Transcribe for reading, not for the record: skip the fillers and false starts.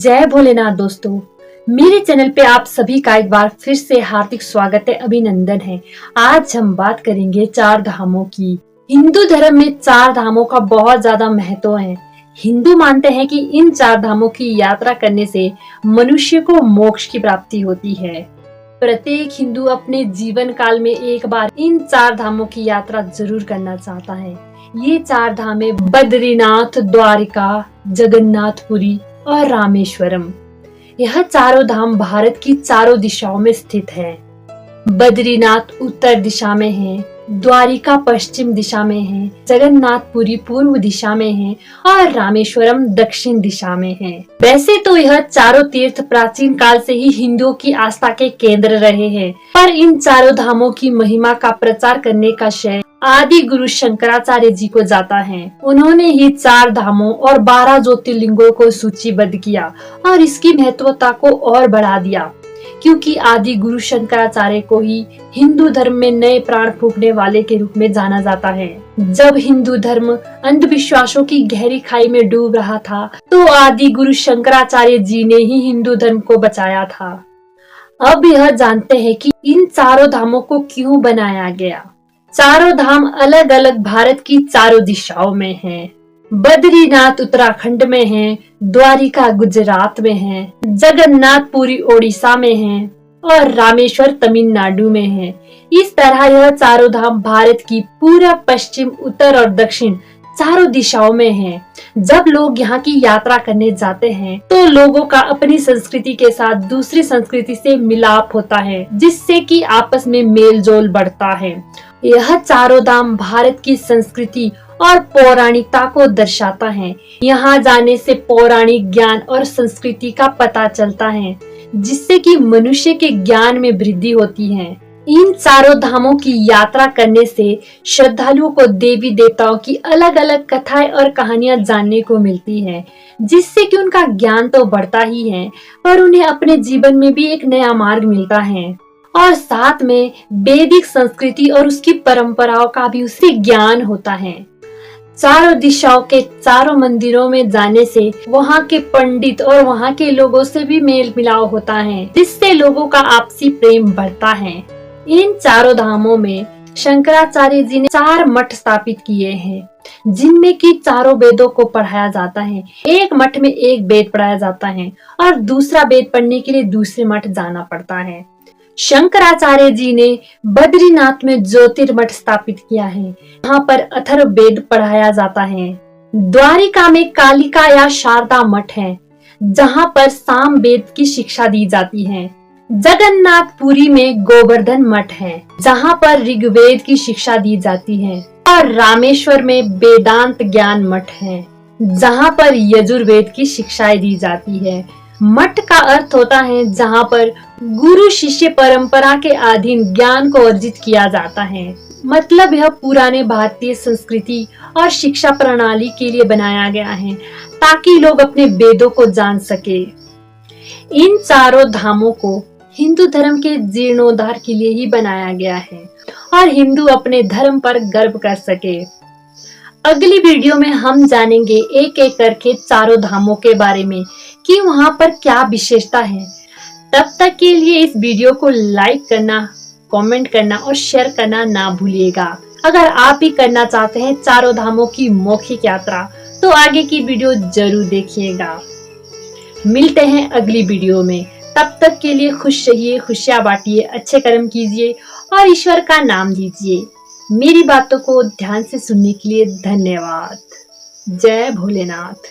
जय भोलेनाथ दोस्तों। मेरे चैनल पे आप सभी का एक बार फिर से हार्दिक स्वागत है, अभिनंदन है। आज हम बात करेंगे चार धामों की। हिंदू धर्म में चार धामों का बहुत ज्यादा महत्व है। हिंदू मानते हैं कि इन चार धामों की यात्रा करने से मनुष्य को मोक्ष की प्राप्ति होती है। प्रत्येक हिंदू अपने जीवन काल में एक बार इन चार धामों की यात्रा जरूर करना चाहता है। ये चार धामें बद्रीनाथ, द्वारिका, जगन्नाथपुरी और रामेश्वरम। यह चारों धाम भारत की चारों दिशाओं में स्थित है। बद्रीनाथ उत्तर दिशा में है, द्वारिका पश्चिम दिशा में है, जगन्नाथपुरी पूर्व दिशा में है और रामेश्वरम दक्षिण दिशा में है। वैसे तो यह चारों तीर्थ प्राचीन काल से ही हिंदुओं की आस्था के केंद्र रहे हैं, पर इन चारों धामों की महिमा का प्रचार करने का श्रेय आदि गुरु शंकराचार्य जी को जाता है। उन्होंने ही चार धामों और 12 ज्योतिर्लिंगों को सूचीबद्ध किया और इसकी महत्वता को और बढ़ा दिया, क्योंकि आदि गुरु शंकराचार्य को ही हिंदू धर्म में नए प्राण फूंकने वाले के रूप में जाना जाता है। जब हिंदू धर्म अंधविश्वासों की गहरी खाई में डूब रहा था, तो आदि गुरु शंकराचार्य जी ने ही हिंदू धर्म को बचाया था। अब यह जानते हैं कि इन चारों धामों को क्यों बनाया गया। चारों धाम अलग अलग भारत की चारों दिशाओं में हैं। बद्रीनाथ उत्तराखंड में है, द्वारिका गुजरात में है, जगन्नाथपुरी ओडिशा में है और रामेश्वर तमिलनाडु में है। इस तरह यह चारों धाम भारत की पूरब, पश्चिम, उत्तर और दक्षिण चारों दिशाओं में है। जब लोग यहाँ की यात्रा करने जाते हैं, तो लोगों का अपनी संस्कृति के साथ दूसरी संस्कृति से मिलाप होता है, जिससे कि आपस में मेल जोल बढ़ता है। यह चारों धाम भारत की संस्कृति और पौराणिकता को दर्शाता है। यहाँ जाने से पौराणिक ज्ञान और संस्कृति का पता चलता है, जिससे कि मनुष्य के ज्ञान में वृद्धि होती है। इन चारों धामों की यात्रा करने से श्रद्धालुओं को देवी देवताओं की अलग अलग कथाएं और कहानियां जानने को मिलती है, जिससे कि उनका ज्ञान तो बढ़ता ही है, पर उन्हें अपने जीवन में भी एक नया मार्ग मिलता है और साथ में वैदिक संस्कृति और उसकी परंपराओं का भी उसे ज्ञान होता है। चारों दिशाओं के चारों मंदिरों में जाने से वहाँ के पंडित और वहाँ के लोगों से भी मेल मिलाप होता है, जिससे लोगों का आपसी प्रेम बढ़ता है। इन चारों धामों में शंकराचार्य जी ने 4 मठ स्थापित किए हैं, जिनमें कि चारों वेदों को पढ़ाया जाता है। एक मठ में एक वेद पढ़ाया जाता है और दूसरा वेद पढ़ने के लिए दूसरे मठ जाना पड़ता है। शंकराचार्य जी ने बद्रीनाथ में ज्योतिर्मठ स्थापित किया है। यहाँ पर अथर्ववेद पढ़ाया जाता है। द्वारिका में कालिका या शारदा मठ है, जहाँ पर साम वेद की शिक्षा दी जाती है। जगन्नाथपुरी में गोवर्धन मठ है, जहाँ पर ऋग्वेद की शिक्षा दी जाती है और रामेश्वर में वेदांत ज्ञान मठ है, जहाँ पर यजुर्वेद की शिक्षाएं दी जाती है। मठ का अर्थ होता है जहाँ पर गुरु शिष्य परंपरा के अधीन ज्ञान को अर्जित किया जाता है। मतलब यह पुराने भारतीय संस्कृति और शिक्षा प्रणाली के लिए बनाया गया है, ताकि लोग अपने वेदों को जान सके। इन चारों धामों को हिंदू धर्म के जीर्णोद्धार के लिए ही बनाया गया है और हिंदू अपने धर्म पर गर्व कर सके। अगली वीडियो में हम जानेंगे एक एक करके चारों धामों के बारे में कि वहाँ पर क्या विशेषता है। तब तक के लिए इस वीडियो को लाइक करना, कमेंट करना और शेयर करना ना भूलिएगा। अगर आप भी करना चाहते हैं चारों धामों की मौखिक यात्रा, तो आगे की वीडियो जरूर देखिएगा। मिलते हैं अगली वीडियो में। तब तक के लिए खुश रहिए, खुशियां बांटिए, अच्छे कर्म कीजिए और ईश्वर का नाम लीजिए। मेरी बातों को ध्यान से सुनने के लिए धन्यवाद। जय भोलेनाथ।